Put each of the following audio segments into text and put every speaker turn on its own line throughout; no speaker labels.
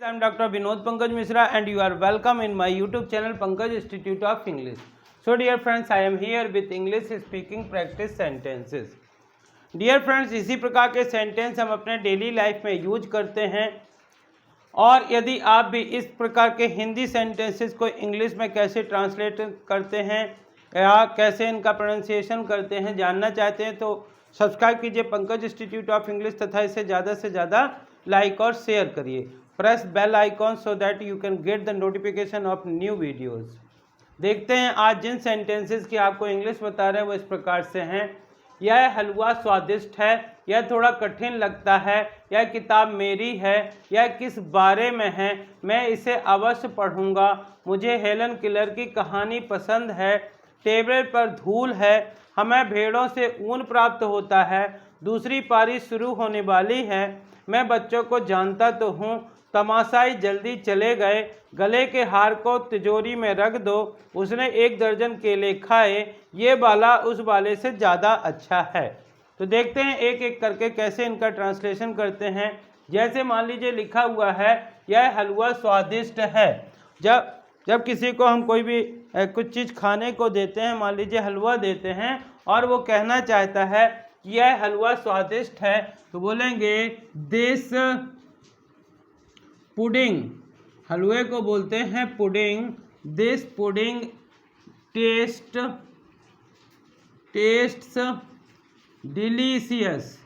I am Dr. Vinod Pankaj Mishra and you are welcome in my YouTube channel Pankaj Institute of English. So dear friends, I am here with English speaking practice sentences. Dear friends, इसी प्रकार के sentence हम अपने daily life में use करते हैं और यदि आप भी इस प्रकार के हिंदी सेंटेंसेस को इंग्लिश में कैसे ट्रांसलेट करते हैं या कैसे इनका प्रोनाउंसिएशन करते हैं जानना चाहते हैं तो सब्सक्राइब कीजिए पंकज इंस्टीट्यूट ऑफ इंग्लिश तथा इसे ज़्यादा से ज़्यादा लाइक और शेयर करिए. Press bell icon so that you can get the notification of new videos. देखते हैं आज जिन सेंटेंसेस की आपको इंग्लिश बता रहे हैं वो इस प्रकार से हैं. यह हलवा स्वादिष्ट है, यह थोड़ा कठिन लगता है, यह किताब मेरी है, यह किस बारे में है, मैं इसे अवश्य पढ़ूंगा, मुझे हेलन किलर की कहानी पसंद है, टेबल पर धूल है, हमें भेड़ों से ऊन प्राप्त होता है, दूसरी पारी शुरू होने वाली है, मैं बच्चों को जानता तो हूँ, तमाशाई जल्दी चले गए, गले के हार को तिजोरी में रख दो, उसने 1 दर्जन केले खाए, ये वाला उस वाले से ज़्यादा अच्छा है. तो देखते हैं एक एक करके कैसे इनका ट्रांसलेशन करते हैं. जैसे मान लीजिए लिखा हुआ है यह हलवा स्वादिष्ट है. जब किसी को हम कोई भी कुछ चीज़ खाने को देते हैं, मान लीजिए हलवा देते हैं और वो कहना चाहता है कि यह हलवा स्वादिष्ट है, तो बोलेंगे दिस पुडिंग. हलवे को बोलते हैं pudding. This pudding tastes delicious.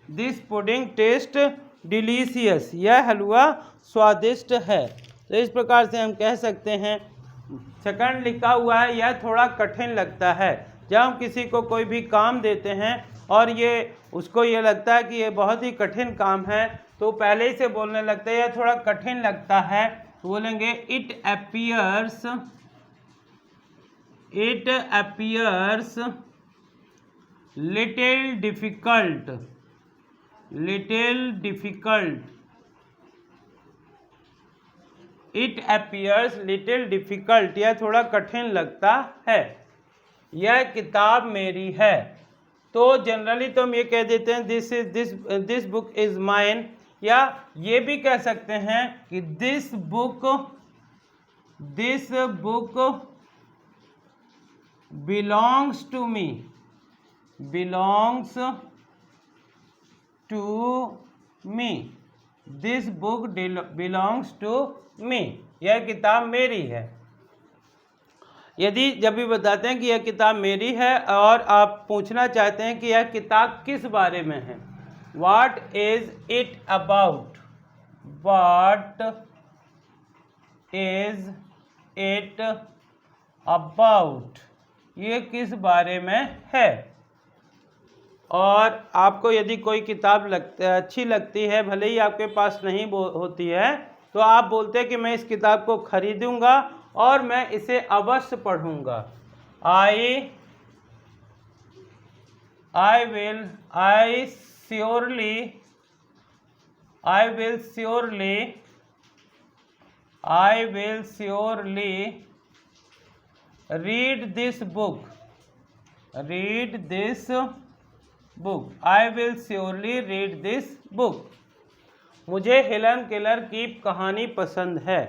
This pudding taste delicious. यह हलवा स्वादिष्ट है. तो इस प्रकार से हम कह सकते हैं. सेकंड लिखा हुआ है यह थोड़ा कठिन लगता है. जब हम किसी को कोई भी काम देते हैं और उसको ये लगता है कि ये बहुत ही कठिन काम है तो पहले ही से बोलने लगता है यह थोड़ा कठिन लगता है, तो बोलेंगे it appears little difficult. It appears little difficult. यह थोड़ा कठिन लगता है. यह किताब मेरी है. तो जनरली तो हम ये कह देते हैं दिस बुक इज माइन, या ये भी कह सकते हैं कि this book belongs to me. This book belongs to me. यह किताब मेरी है. यदि जब भी बताते हैं कि यह किताब मेरी है और आप पूछना चाहते हैं कि यह किताब किस बारे में है, व्हाट इज इट अबाउट. ये किस बारे में है. और आपको यदि कोई किताब अच्छी लगती है, भले ही आपके पास नहीं होती है, तो आप बोलते हैं कि मैं इस किताब को खरीदूंगा और मैं इसे अवश्य पढ़ूंगा. I will surely read this book. I will surely read this book. मुझे हेलन केलर की कहानी पसंद है.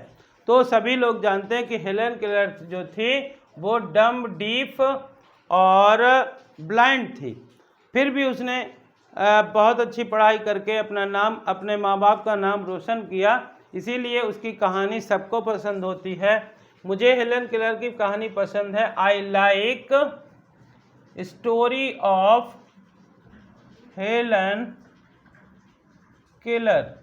तो सभी लोग जानते हैं कि हेलन केलर जो थी वो डम्ब, डीफ और ब्लाइंड थी. फिर भी उसने बहुत अच्छी पढ़ाई करके अपने माँ बाप का नाम रोशन किया. इसीलिए उसकी कहानी सबको पसंद होती है. मुझे हेलन केलर की कहानी पसंद है. I like story of Helen Keller.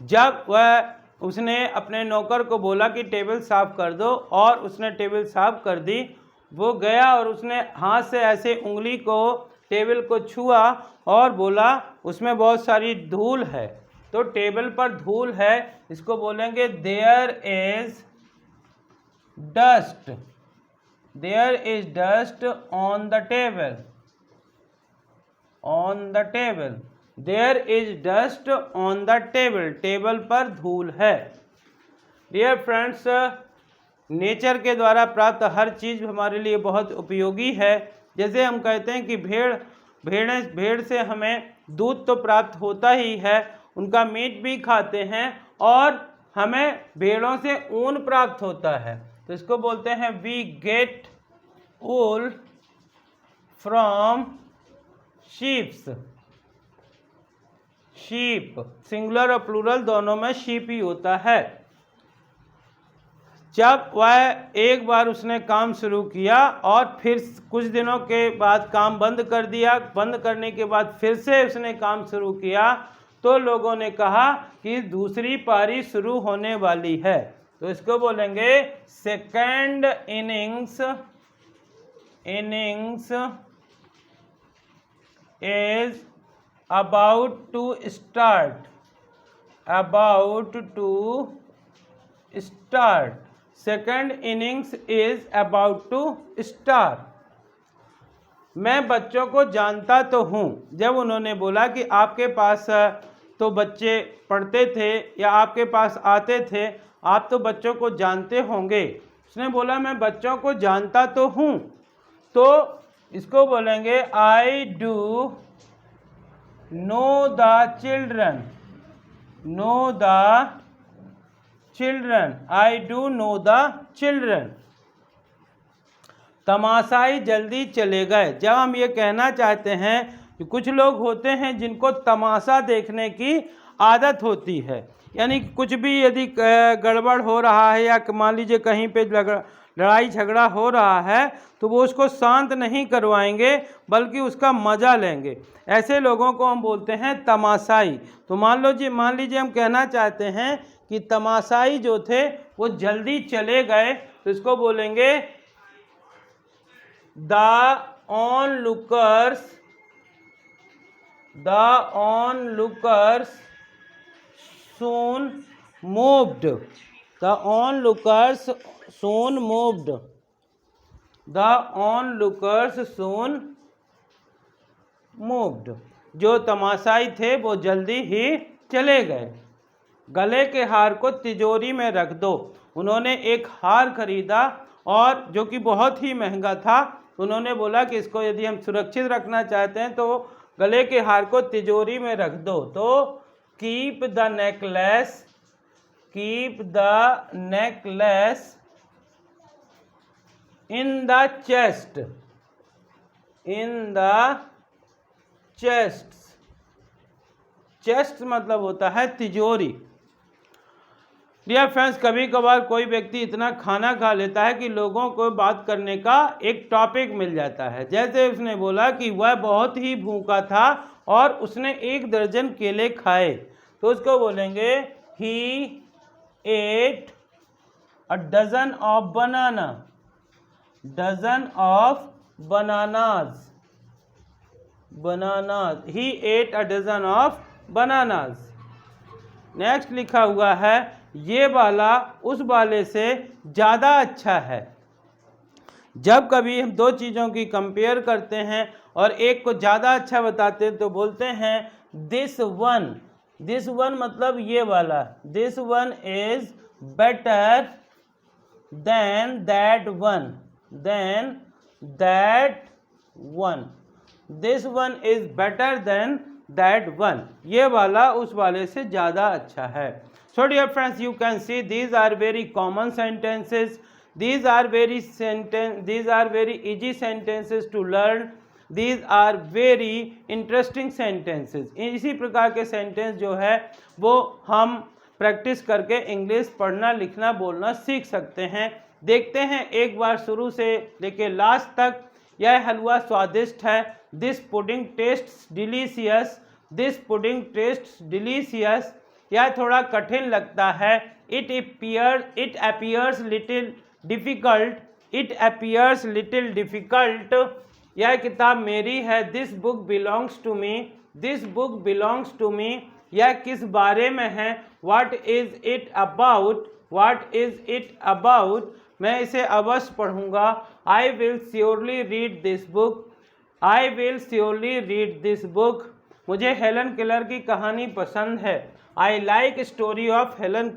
जब उसने अपने नौकर को बोला कि टेबल साफ कर दो और उसने टेबल साफ कर दी, वो गया और उसने हाथ से ऐसे उंगली को टेबल को छुआ और बोला उसमें बहुत सारी धूल है. तो टेबल पर धूल है, इसको बोलेंगे there is dust on the table. There is dust on the table. Table पर धूल है. डियर फ्रेंड्स, नेचर के द्वारा प्राप्त हर चीज़ हमारे लिए बहुत उपयोगी है। जैसे हम कहते हैं कि भेड़ से हमें दूध तो प्राप्त होता ही है, उनका मीट भी खाते हैं और हमें भेड़ों से ऊन प्राप्त होता है, तो इसको बोलते हैं we get wool from sheeps. Sheep singular और प्लूरल दोनों में शीप ही होता है। जब वह एक बार उसने काम शुरू किया और फिर कुछ दिनों के बाद काम बंद कर दिया, बंद करने के बाद फिर से उसने काम शुरू किया, तो लोगों ने कहा कि दूसरी पारी शुरू होने वाली है, तो इसको बोलेंगे second innings is about to start. Second innings is about to start. मैं बच्चों को जानता तो हूँ। जब उन्होंने बोला कि आपके पास तो बच्चे पढ़ते थे या आपके पास आते थे, आप तो बच्चों को जानते होंगे। उसने बोला मैं बच्चों को जानता तो हूँ, तो इसको बोलेंगे I do know the children. I do know the children. तमाशाई जल्दी चले गए। जब हम ये कहना चाहते हैं कि कुछ लोग होते हैं जिनको तमाशा देखने की आदत होती है, यानी कुछ भी यदि गड़बड़ हो रहा है या मान लीजिए कहीं पे लड़ाई झगड़ा हो रहा है, तो वो उसको शांत नहीं करवाएंगे बल्कि उसका मज़ा लेंगे। ऐसे लोगों को हम बोलते हैं तमाशाई। तो मान लीजिए हम कहना चाहते हैं कि तमाशाई जो थे वो जल्दी चले गए, तो इसको बोलेंगे The onlookers soon moved. The onlookers soon moved. जो तमाशाई थे वो जल्दी ही चले गए। गले के हार को तिजोरी में रख दो। उन्होंने एक हार खरीदा और जो कि बहुत ही महंगा था। उन्होंने बोला कि इसको यदि हम सुरक्षित रखना चाहते हैं तो गले के हार को तिजोरी में रख दो। तो keep the necklace in the chest. Chest मतलब होता है तिजोरी। डियर फ्रेंड्स, कभी कभार कोई व्यक्ति इतना खाना खा लेता है कि लोगों को बात करने का एक टॉपिक मिल जाता है। जैसे उसने बोला कि वह बहुत ही भूखा था और उसने 1 दर्जन केले खाए, तो उसको बोलेंगे he ate a dozen of bananas. He ate a dozen of bananas. Next लिखा हुआ है ये वाला उस वाले से ज़्यादा अच्छा है। जब कभी हम 2 चीज़ों की कंपेयर करते हैं और एक को ज़्यादा अच्छा बताते हैं तो बोलते हैं दिस वन मतलब ये वाला। This one is better than that one. This one is better than that one. ये वाला उस वाले से ज़्यादा अच्छा है। So dear friends, you can see these are very common sentences. These are very easy sentences to learn. These are very interesting sentences. इसी प्रकार के सेंटेंस जो है वो हम प्रैक्टिस करके इंग्लिश पढ़ना, लिखना, बोलना सीख सकते हैं। देखते हैं एक बार शुरू से लेके लास्ट तक। यह हलवा स्वादिष्ट है। This pudding tastes delicious. This pudding tastes delicious. यह थोड़ा कठिन लगता है। It appears little difficult. यह किताब मेरी है। This book belongs to me. यह किस बारे में है? What is it about? मैं इसे अवश्य पढ़ूंगा। I will surely read this book. मुझे हेलन केलर की कहानी पसंद है। I like story of Helen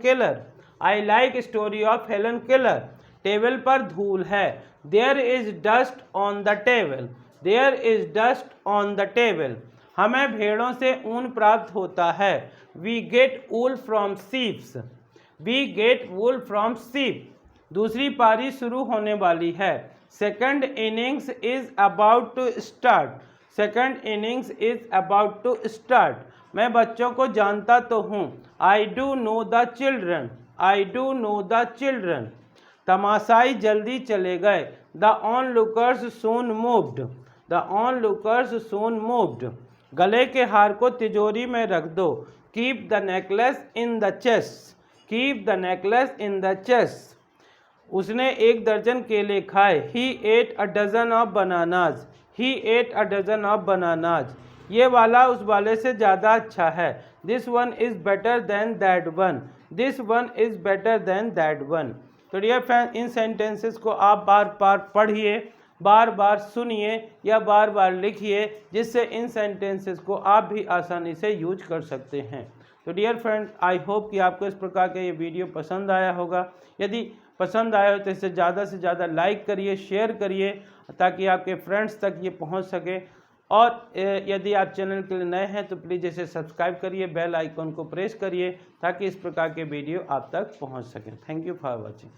Keller. Table पर धूल है। There is dust on the table, there is dust on the table. हमें भेड़ों से ऊन प्राप्त होता है। We get wool from sheeps, we get wool from sheep. दूसरी पारी शुरू होने वाली है। Second innings is about to start, second innings is about to start. मैं बच्चों को जानता तो हूँ। I do know the children, I do know the children. तमाशाई जल्दी चले गए। The onlookers soon moved, the onlookers soon moved. गले के हार को तिजोरी में रख दो। Keep the necklace in the chest, keep the necklace in the chest. उसने 1 दर्जन केले खाए। He ate a dozen of bananas, he ate a dozen of bananas. ये वाला उस वाले से ज़्यादा अच्छा है। This one is better than that one, this one is better than that one. तो डियर फ्रेंड, इन सेंटेंसेस को आप बार बार पढ़िए, बार बार सुनिए या बार बार लिखिए, जिससे इन सेंटेंसेस को आप भी आसानी से यूज कर सकते हैं। तो डियर फ्रेंड, आई होप कि आपको इस प्रकार का ये वीडियो पसंद आया होगा। यदि पसंद आया हो तो इसे ज़्यादा से ज़्यादा लाइक करिए, शेयर करिए, ताकि आपके फ्रेंड्स तक ये पहुंच सके। और यदि आप चैनल के लिए नए हैं तो प्लीज़ इसे सब्सक्राइब करिए, बेल आइकॉन को प्रेस करिए, ताकि इस प्रकार के वीडियो आप तक पहुंच सकें। Thank you for watching.